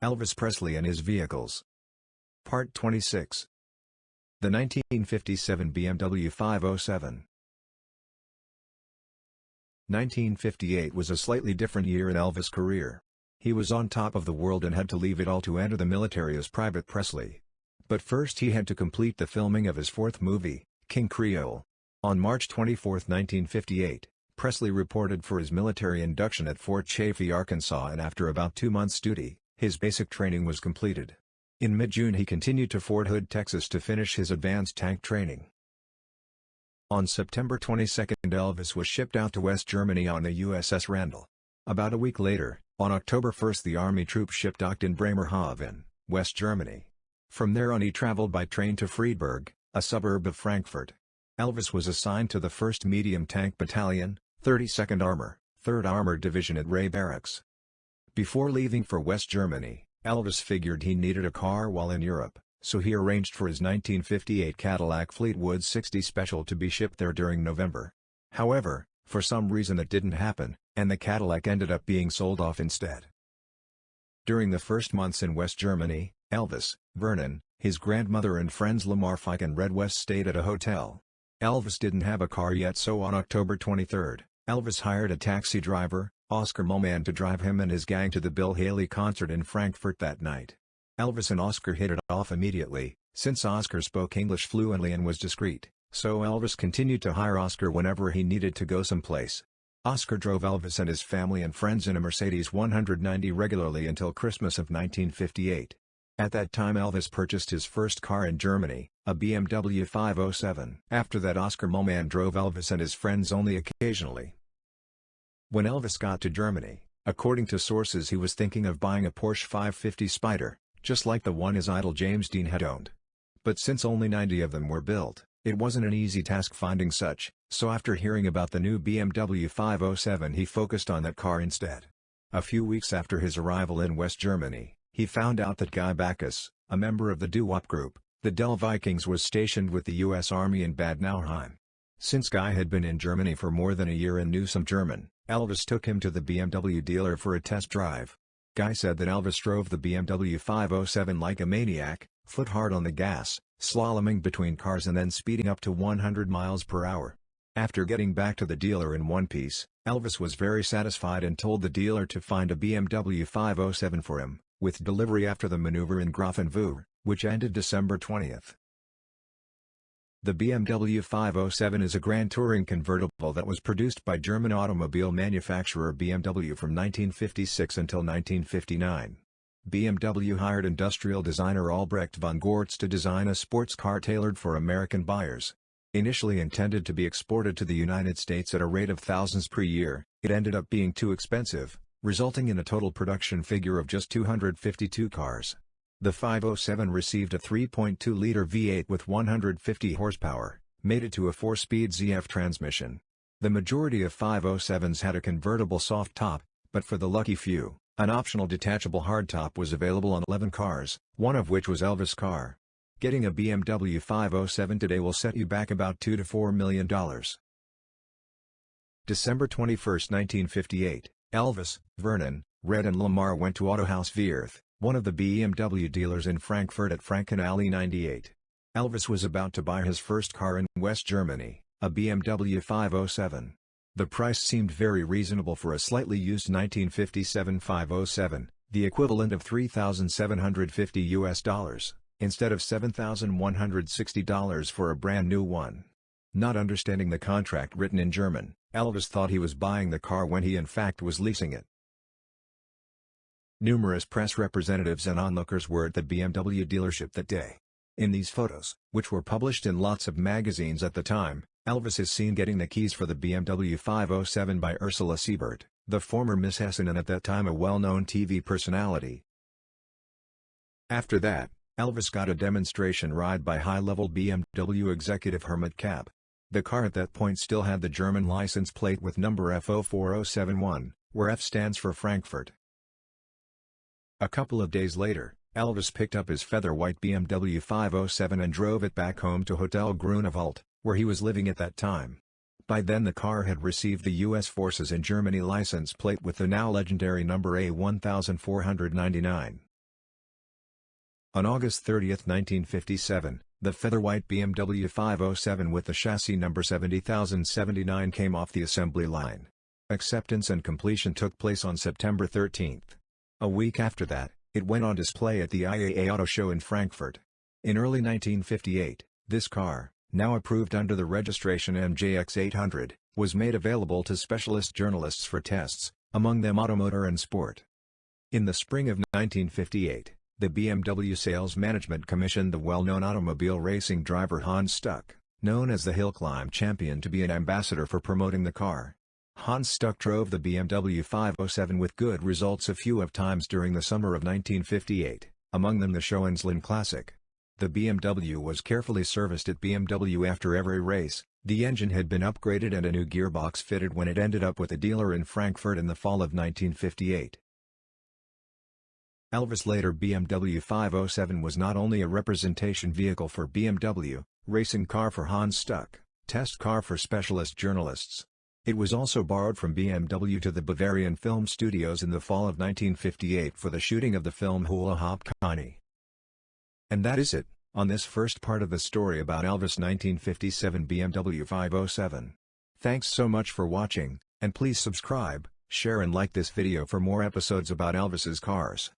Elvis Presley and his vehicles. Part 26. The 1957 BMW 507. 1958 was a slightly different year in Elvis' career. He was on top of the world and had to leave it all to enter the military as Private Presley. But first he had to complete the filming of his fourth movie, King Creole. On March 24, 1958, Presley reported for his military induction at Fort Chaffee, Arkansas, and after about 2 months' duty, his basic training was completed. In mid-June he continued to Fort Hood, Texas to finish his advanced tank training. On September 22, Elvis was shipped out to West Germany on the USS Randall. About a week later, on October 1, the Army troop ship docked in Bremerhaven, West Germany. From there on he traveled by train to Friedberg, a suburb of Frankfurt. Elvis was assigned to the 1st Medium Tank Battalion, 32nd Armor, 3rd Armored Division at Ray Barracks. Before leaving for West Germany, Elvis figured he needed a car while in Europe, so he arranged for his 1958 Cadillac Fleetwood 60 Special to be shipped there during November. However, for some reason that didn't happen, and the Cadillac ended up being sold off instead. During the first months in West Germany, Elvis, Vernon, his grandmother and friends Lamar Fike and Red West stayed at a hotel. Elvis didn't have a car yet, so on October 23, Elvis hired a taxi driver, Oscar Moman, to drive him and his gang to the Bill Haley concert in Frankfurt that night. Elvis and Oscar hit it off immediately, since Oscar spoke English fluently and was discreet, so Elvis continued to hire Oscar whenever he needed to go someplace. Oscar drove Elvis and his family and friends in a Mercedes 190 regularly until Christmas of 1958. At that time Elvis purchased his first car in Germany, a BMW 507. After that Oscar Moman drove Elvis and his friends only occasionally. When Elvis got to Germany, according to sources, he was thinking of buying a Porsche 550 Spyder, just like the one his idol James Dean had owned. But since only 90 of them were built, it wasn't an easy task finding such, so after hearing about the new BMW 507 he focused on that car instead. A few weeks after his arrival in West Germany, he found out that Guy Bacchus, a member of the doo-wop group, the Dell Vikings, was stationed with the U.S. Army in Bad Nauheim. Since Guy had been in Germany for more than a year and knew some German, Elvis took him to the BMW dealer for a test drive. Guy said that Elvis drove the BMW 507 like a maniac, foot hard on the gas, slaloming between cars and then speeding up to 100 miles per hour. After getting back to the dealer in one piece, Elvis was very satisfied and told the dealer to find a BMW 507 for him, with delivery after the maneuver in Grafenwoehr, which ended December 20. The BMW 507 is a Grand Touring convertible that was produced by German automobile manufacturer BMW from 1956 until 1959. BMW hired industrial designer Albrecht von Gortz to design a sports car tailored for American buyers. Initially intended to be exported to the United States at a rate of thousands per year, it ended up being too expensive, resulting in a total production figure of just 252 cars. The 507 received a 3.2-liter V8 with 150 horsepower, mated to a 4-speed ZF transmission. The majority of 507s had a convertible soft top, but for the lucky few, an optional detachable hardtop was available on 11 cars, one of which was Elvis' car. Getting a BMW 507 today will set you back about $2 to $4 million. December 21, 1958, Elvis, Vernon, Red and Lamar went to Autohaus Wirth, one of the BMW dealers in Frankfurt at Frankenallee 98. Elvis was about to buy his first car in West Germany, a BMW 507. The price seemed very reasonable for a slightly used 1957 507, the equivalent of $3,750 instead of $7,160 for a brand new one. Not understanding the contract written in German, Elvis thought he was buying the car when he in fact was leasing it. Numerous press representatives and onlookers were at the BMW dealership that day. In these photos, which were published in lots of magazines at the time, Elvis is seen getting the keys for the BMW 507 by Ursula Siebert, the former Miss Hessen and at that time a well-known TV personality. After that, Elvis got a demonstration ride by high-level BMW executive Hermann Kapp. The car at that point still had the German license plate with number F04071, where F stands for Frankfurt. A couple of days later, Elvis picked up his feather-white BMW 507 and drove it back home to Hotel Grunewald, where he was living at that time. By then the car had received the U.S. Forces in Germany license plate with the now legendary number A1499. On August 30, 1957, the feather-white BMW 507 with the chassis number 70079 came off the assembly line. Acceptance and completion took place on September 13. A week after that, it went on display at the IAA Auto Show in Frankfurt. In early 1958, this car, now approved under the registration MJX800, was made available to specialist journalists for tests, among them Automotor and Sport. In the spring of 1958, the BMW Sales Management commissioned the well-known automobile racing driver Hans Stuck, known as the Hill Climb Champion, to be an ambassador for promoting the car. Hans Stuck drove the BMW 507 with good results a few of times during the summer of 1958, among them the Schoenslin Classic. The BMW was carefully serviced at BMW after every race, the engine had been upgraded and a new gearbox fitted when it ended up with a dealer in Frankfurt in the fall of 1958. Elvis' later BMW 507 was not only a representation vehicle for BMW, racing car for Hans Stuck, test car for specialist journalists. It was also borrowed from BMW to the Bavarian Film Studios in the fall of 1958 for the shooting of the film Hula Hop Connie. And that is it, on this first part of the story about Elvis' 1957 BMW 507. Thanks so much for watching, and please subscribe, share and like this video for more episodes about Elvis's cars.